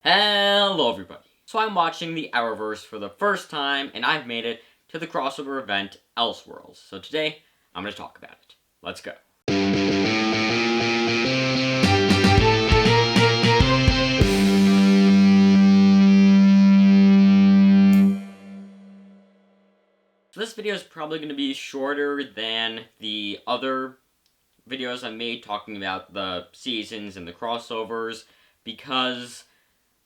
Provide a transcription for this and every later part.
Hello everybody. So I'm watching the Arrowverse for the first time, and I've made it to the crossover event Elseworlds. So today, I'm going to talk about it. Let's go. So this video is probably going to be shorter than the other videos I made talking about the seasons and the crossovers, because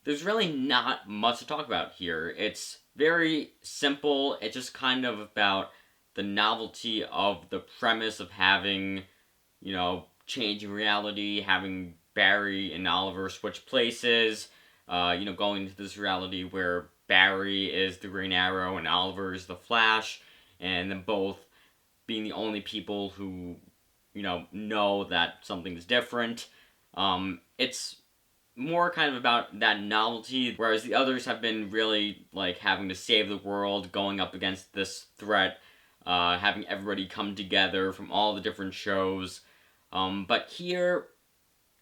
there's really not much to talk about here. It's very simple. It's just kind of about the novelty of the premise of having, changing reality, having Barry and Oliver switch places, going into this reality where Barry is the Green Arrow and Oliver is the Flash, and them both being the only people who, know that something's different. It's more kind of about that novelty, whereas the others have been really, having to save the world, going up against this threat, having everybody come together from all the different shows. But here,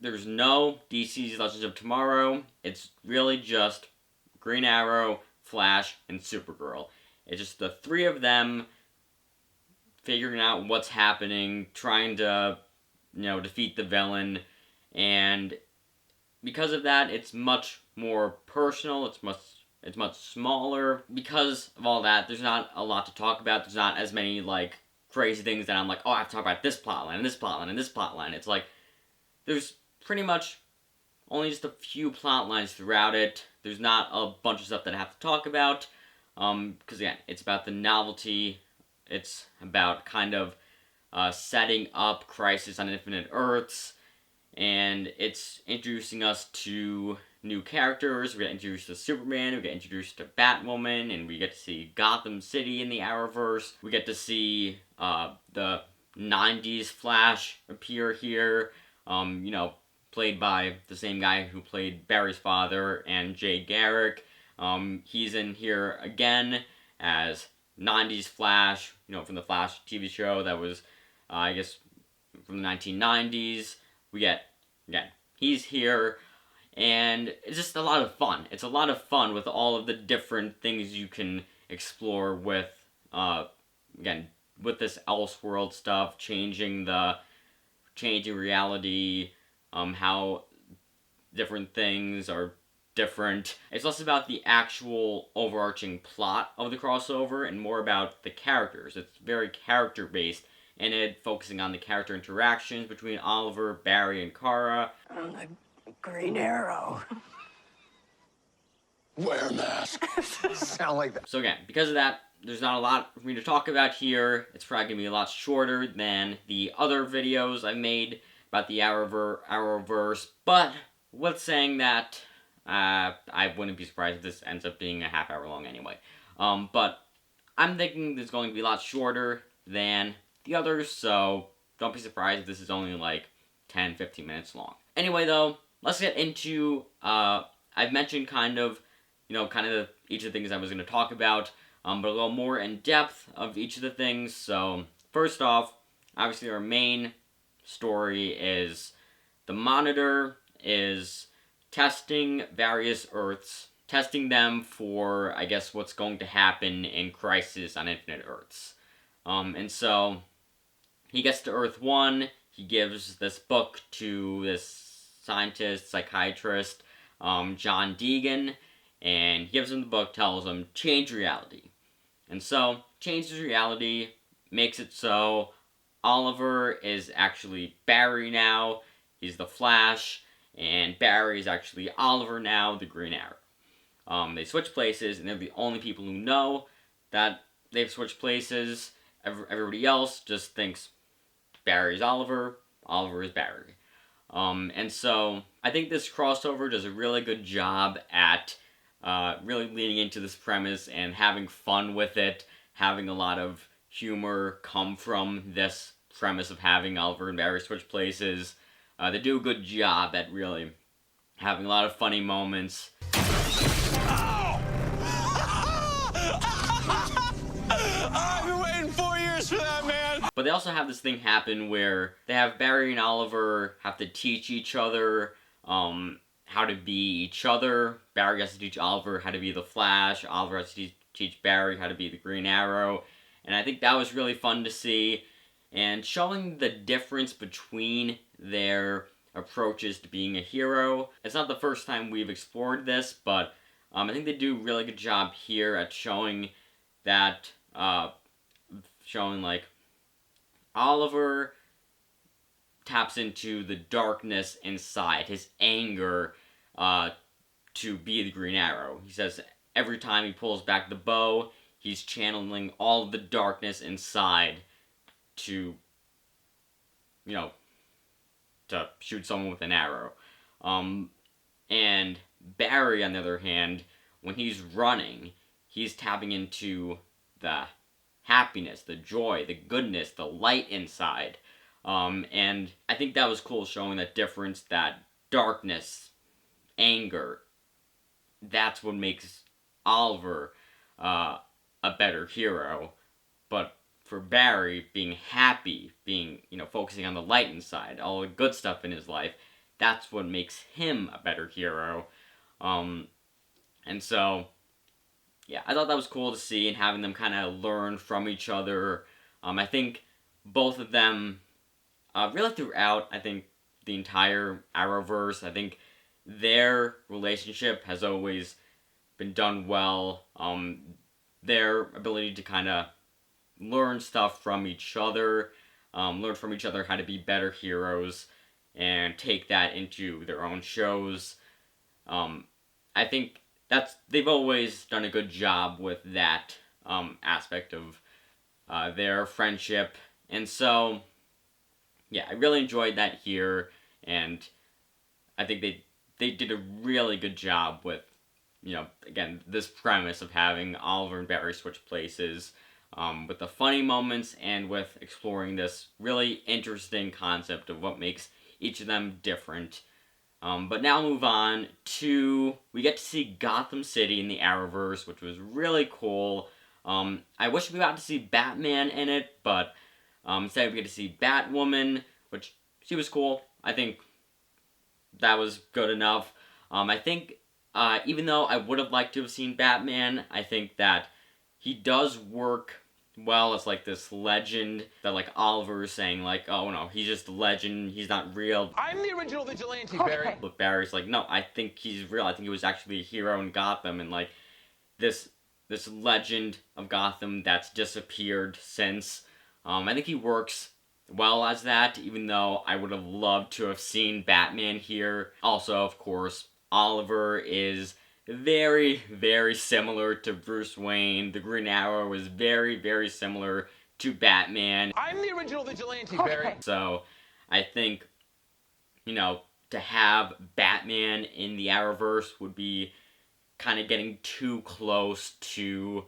there's no DC's Legends of Tomorrow. It's really just Green Arrow, Flash, and Supergirl. It's just the three of them figuring out what's happening, trying to, defeat the villain, and because of that, it's much more personal, it's much smaller. Because of all that, there's not a lot to talk about. There's not as many, crazy things that I'm like, oh, I have to talk about this plotline, and this plotline, and this plotline. It's like, there's pretty much only just a few plot lines throughout it. There's not a bunch of stuff that I have to talk about, because again, it's about the novelty. It's about kind of setting up Crisis on Infinite Earths, and it's introducing us to new characters. We get introduced to Superman, we get introduced to Batwoman, and we get to see Gotham City in the Arrowverse. We get to see the 90s Flash appear here, played by the same guy who played Barry's father, and Jay Garrick. He's in here again as 90s Flash, from the Flash TV show that was, I guess, from the 1990s. We get, again, he's here, and it's just a lot of fun. It's a lot of fun with all of the different things you can explore with, again, with this Elseworld stuff, changing reality, how different things are different. It's less about the actual overarching plot of the crossover and more about the characters. It's very character-based, and it focusing on the character interactions between Oliver, Barry, and Kara. I'm the Green Arrow. Wear a mask. Sound like that. So again, because of that, there's not a lot for me to talk about here. It's probably going to be a lot shorter than the other videos I made about the Arrowverse, but with saying that, I wouldn't be surprised if this ends up being a half hour long anyway. But I'm thinking this is going to be a lot shorter than the others, so don't be surprised if this is only 10-15 minutes long. Anyway though, let's get into, I've mentioned kind of each of the things I was going to talk about, but a little more in depth of each of the things. So first off, obviously our main story is the Monitor is testing various Earths, testing them for, I guess, what's going to happen in Crisis on Infinite Earths. And so he gets to Earth 1, he gives this book to this scientist, psychiatrist, John Deegan, and he gives him the book, tells him, change reality. And so, changes reality, makes it so Oliver is actually Barry now, he's the Flash, and Barry is actually Oliver now, the Green Arrow. They switch places, and they're the only people who know that they've switched places. Everybody else just thinks Barry's Oliver, Oliver is Barry. And so, I think this crossover does a really good job at really leaning into this premise and having fun with it, having a lot of humor come from this premise of having Oliver and Barry switch places. They do a good job at really having a lot of funny moments. I've been waiting 4 years for that, man! But they also have this thing happen where they have Barry and Oliver have to teach each other how to be each other. Barry has to teach Oliver how to be the Flash. Oliver has to teach Barry how to be the Green Arrow. And I think that was really fun to see. And showing the difference between their approaches to being a hero. It's not the first time we've explored this, but I think they do a really good job here at showing that, like, Oliver taps into the darkness inside, his anger, to be the Green Arrow. He says every time he pulls back the bow, he's channeling all of the darkness inside to, to shoot someone with an arrow. And Barry, on the other hand, when he's running, he's tapping into the happiness, the joy, the goodness, the light inside. And I think that was cool, showing that difference, that darkness, anger, that's what makes Oliver a better hero. But for Barry, being happy, being, focusing on the light inside, all the good stuff in his life, that's what makes him a better hero. And so, yeah, I thought that was cool to see, and having them kind of learn from each other. I think both of them, really throughout, I think, the entire Arrowverse, I think their relationship has always been done well. Their ability to kind of learn stuff from each other, learn from each other how to be better heroes, and take that into their own shows. I think they've always done a good job with that aspect of their friendship, and so yeah, I really enjoyed that here, and I think they did a really good job with, again, this premise of having Oliver and Barry switch places, with the funny moments and with exploring this really interesting concept of what makes each of them different. But now move on to, we get to see Gotham City in the Arrowverse, which was really cool. I wish we got to see Batman in it, but instead we get to see Batwoman, which, she was cool. I think that was good enough. I think, even though I would have liked to have seen Batman, I think that he does work well as, like, this legend that, like, Oliver is saying, like, oh, no, he's just a legend, he's not real. I'm the original vigilante, Barry. But Barry's like, no, I think he's real. I think he was actually a hero in Gotham, and, like, this legend of Gotham that's disappeared since. I think he works well as that, even though I would have loved to have seen Batman here. Also, of course, Oliver is very, very similar to Bruce Wayne. The Green Arrow is very, very similar to Batman. I'm the original vigilante, Barry. So, I think, to have Batman in the Arrowverse would be kind of getting too close to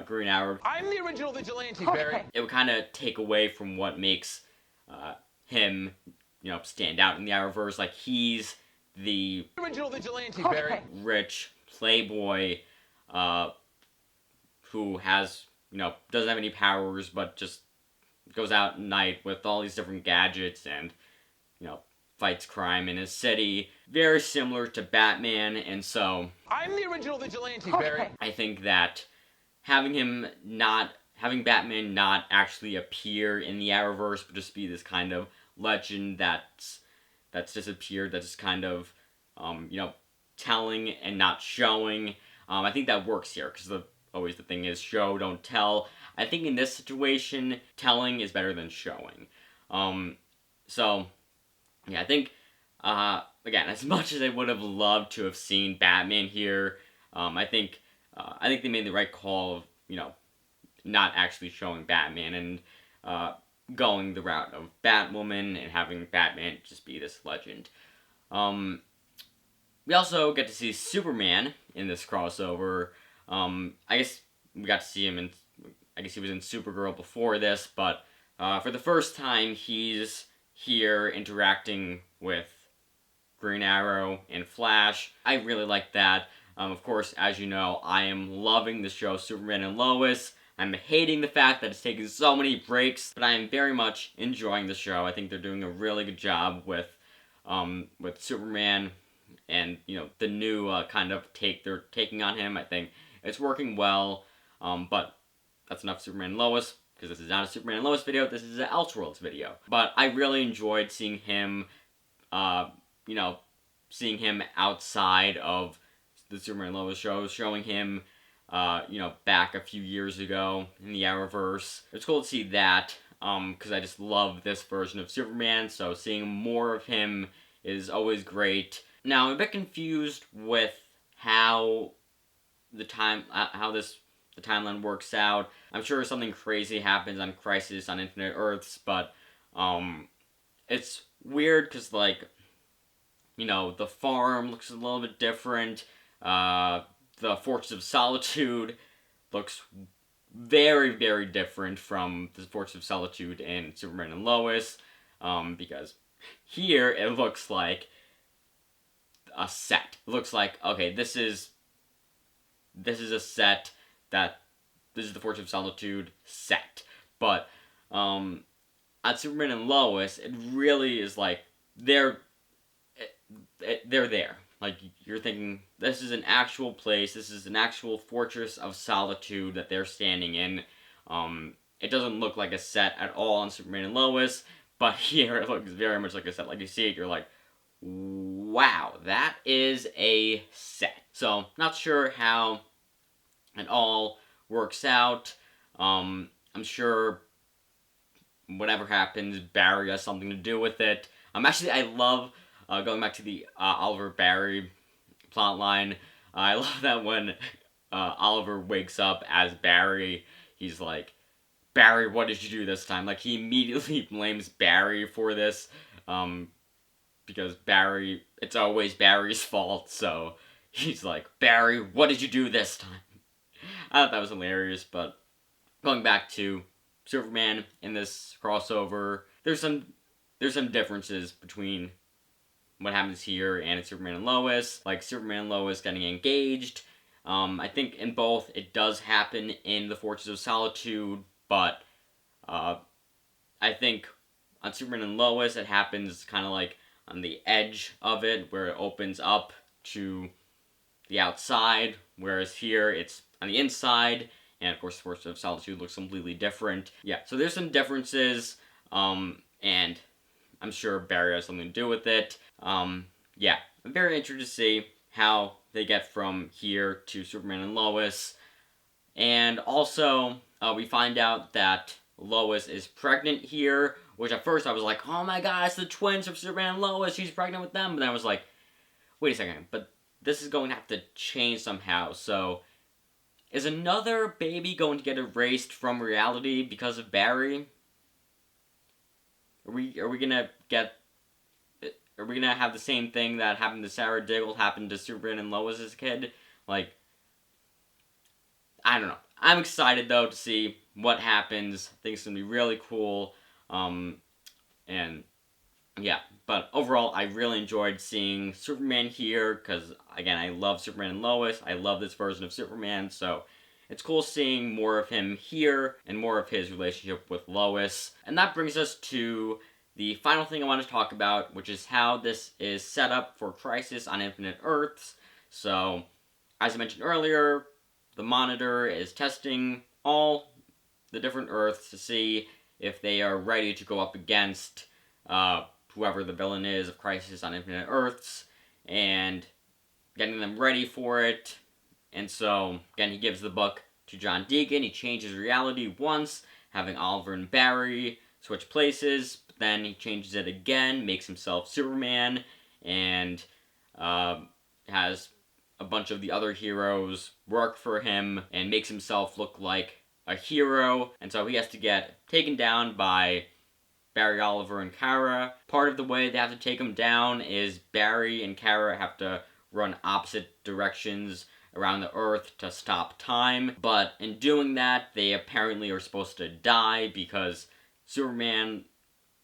Green Arrow. I'm the original vigilante, Barry. It would kind of take away from what makes him, stand out in the Arrowverse. Like, he's the original vigilante, Barry. Rich playboy who has, doesn't have any powers, but just goes out at night with all these different gadgets and, fights crime in his city. Very similar to Batman, and so I'm the original vigilante, Barry. I think that having Batman not actually appear in the Arrowverse, but just be this kind of legend that's disappeared, that's just kind of, telling and not showing. I think that works here, because always the thing is, show, don't tell. I think in this situation, telling is better than showing. So, yeah, I think, again, as much as I would have loved to have seen Batman here, I think they made the right call of, not actually showing Batman and going the route of Batwoman and having Batman just be this legend. We also get to see Superman in this crossover. I guess we got to see him I guess he was in Supergirl before this, but for the first time he's here interacting with Green Arrow and Flash. I really like that. Of course, as you know, I am loving the show Superman and Lois. I'm hating the fact that it's taking so many breaks, but I am very much enjoying the show. I think they're doing a really good job with Superman and the new kind of take they're taking on him. I think it's working well. But that's enough Superman and Lois, because this is not a Superman and Lois video. This is an Elseworlds video. But I really enjoyed seeing him, seeing him outside of the Superman and Lois shows, showing him, back a few years ago in the Arrowverse. It's cool to see that, because I just love this version of Superman, so seeing more of him is always great. Now, I'm a bit confused with how the timeline works out. I'm sure something crazy happens on Crisis on Infinite Earths, but, it's weird, because, like, the farm looks a little bit different. The Fortress of Solitude looks very, very different from the Fortress of Solitude in Superman and Lois, because here it looks like a set. It looks like, okay, this is a set this is the Fortress of Solitude set. But, on Superman and Lois, it really is like, they're there. Like, you're thinking, this is an actual place, this is an actual Fortress of Solitude that they're standing in. It doesn't look like a set at all on Superman and Lois, but here it looks very much like a set. Like, you see it, you're like, wow, that is a set. So, not sure how it all works out. I'm sure whatever happens, Barry has something to do with it. I love, going back to the Oliver Barry plotline, I love that when Oliver wakes up as Barry, he's like, Barry, what did you do this time? Like, he immediately blames Barry for this, because Barry, it's always Barry's fault, so he's like, Barry, what did you do this time? I thought that was hilarious, but going back to Superman in this crossover, there's some differences between what happens here and Superman and Lois, like Superman and Lois getting engaged. I think in both it does happen in the Fortress of Solitude, but I think on Superman and Lois it happens kind of like on the edge of it, where it opens up to the outside, whereas here it's on the inside, and of course the Fortress of Solitude looks completely different. Yeah, so there's some differences, and I'm sure Barry has something to do with it. Yeah, I'm very interested to see how they get from here to Superman and Lois. And also, we find out that Lois is pregnant here, which at first I was like, oh my god, it's the twins from Superman and Lois, she's pregnant with them. But then I was like, wait a second, but this is going to have to change somehow, so is another baby going to get erased from reality because of Barry? Are we gonna have the same thing that happened to Sarah Diggle happen to Superman and Lois as a kid? Like, I don't know. I'm excited though to see what happens. I think it's gonna be really cool. And yeah, but overall, I really enjoyed seeing Superman here, because, again, I love Superman and Lois. I love this version of Superman, so it's cool seeing more of him here, and more of his relationship with Lois. And that brings us to the final thing I want to talk about, which is how this is set up for Crisis on Infinite Earths. So, as I mentioned earlier, the Monitor is testing all the different Earths to see if they are ready to go up against whoever the villain is of Crisis on Infinite Earths, and getting them ready for it. And so, again, he gives the book to John Deacon. He changes reality once, having Oliver and Barry switch places, but then he changes it again, makes himself Superman, and has a bunch of the other heroes work for him, and makes himself look like a hero, and so he has to get taken down by Barry, Oliver, and Kara. Part of the way they have to take him down is Barry and Kara have to run opposite directions around the Earth to stop time, but in doing that, they apparently are supposed to die, because Superman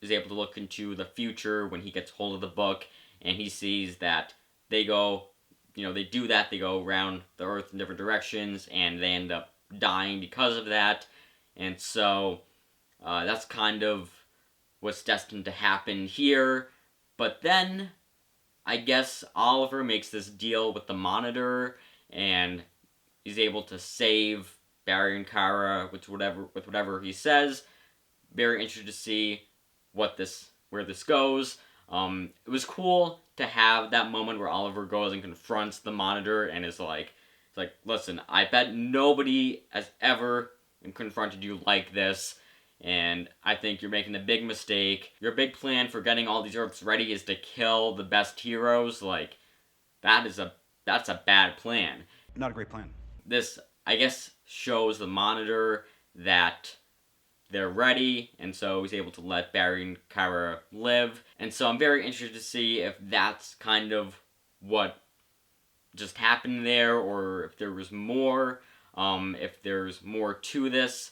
is able to look into the future when he gets hold of the book, and he sees that they go, they do that, they go around the Earth in different directions, and they end up dying because of that. And so that's kind of what's destined to happen here. But then I guess Oliver makes this deal with the Monitor, and he's able to save Barry and Kara with whatever he says. Very interested to see where this goes. It was cool to have that moment where Oliver goes and confronts the Monitor and is like, listen, I bet nobody has ever confronted you like this, and I think you're making a big mistake. Your big plan for getting all these Earths ready is to kill the best heroes. Like, that's a bad plan. Not a great plan. This, I guess, shows the Monitor that they're ready, and so he's able to let Barry and Kara live. And so I'm very interested to see if that's kind of what just happened there, or if there was more, if there's more to this.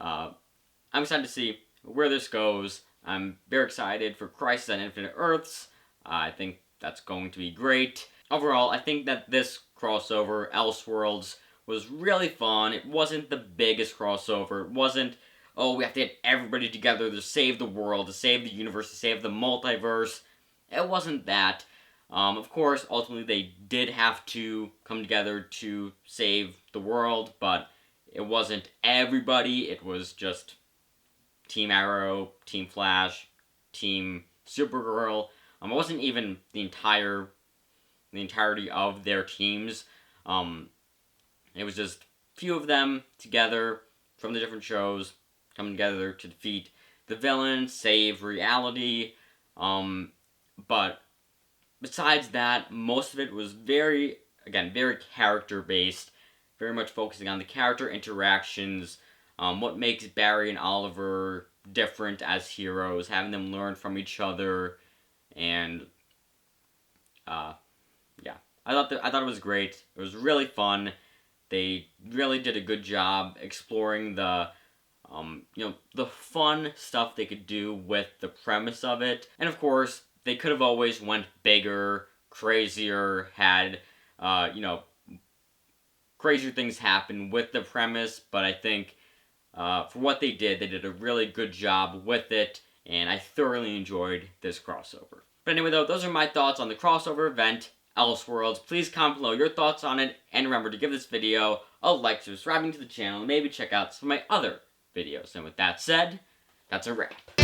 I'm excited to see where this goes. I'm very excited for Crisis on Infinite Earths. I think that's going to be great. Overall, I think that this crossover, Elseworlds, was really fun. It wasn't the biggest crossover. It wasn't, oh, we have to get everybody together to save the world, to save the universe, to save the multiverse. It wasn't that. Of course, ultimately they did have to come together to save the world, but it wasn't everybody. It was just Team Arrow, Team Flash, Team Supergirl. It wasn't even the entirety of their teams. It was just few of them together from the different shows coming together to defeat the villain, save reality. But besides that, most of it was very character-based, very much focusing on the character interactions, what makes Barry and Oliver different as heroes, having them learn from each other, and yeah, I thought it was great. It was really fun. They really did a good job exploring the the fun stuff they could do with the premise of it. And of course, they could have always went bigger, crazier, had crazier things happen with the premise, but I think for what they did a really good job with it, and I thoroughly enjoyed this crossover. But anyway, though, those are my thoughts on the crossover event, Elseworlds. Please comment below your thoughts on it, and remember to give this video a like, subscribing to the channel, and maybe check out some of my other videos. And with that said, that's a wrap.